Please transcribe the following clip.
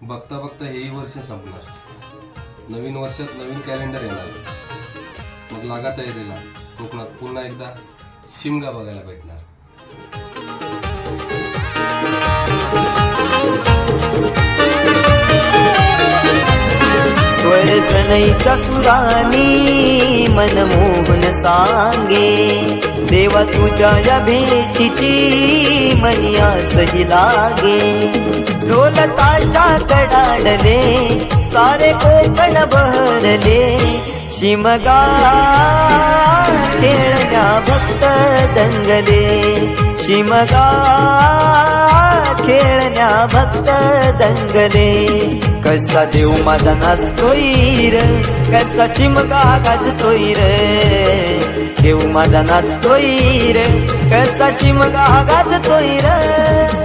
बघता बघता हेही वर्ष संपणार. नवीन वर्षात नवीन कॅलेंडर येणार. मग लागा तयारीला. कोकणात पुन्हा एकदा शिमगा बघायला भेटणार. स्वर सनईच्या सुरानी मनमोहन सांगे, देवा तुझ्या या भेटीची मनी आसही लागे. ढोल ताशा कडाडले सारे कोकण बहरले, शिमगा खेळण्या भक्त दंगले. शिमगा खेळण्या भक्त दंगले. कसा देव माझा नाचतोय र, कसा शिमगा गाजतोय र. देव माझा नाचतोय र, कसा शिमगा गाजतोय र.